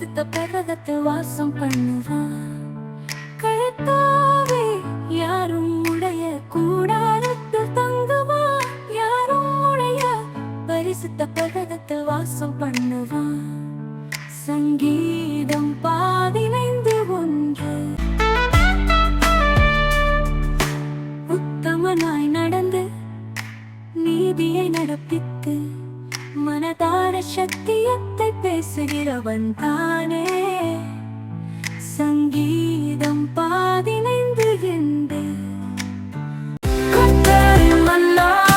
பரிசுத்த பர்வதத்தில் வாசம் பண்ணுவான். கர்த்தாவே யாரும் உடைய கூடாரத்தில் தங்குவான். யாரும் உடைய பரிசுத்த பர்வதத்தில் வாசம் பண்ணுவான். சங்கீதம் 15:1. உத்தமனாய் நடந்து நீதியை நடப்பித்து மனதார சத்தியத்தை பேசுகிறவன் தானே. சங்கீதம் 15:2. கர்த்தரில் அல்லாமல்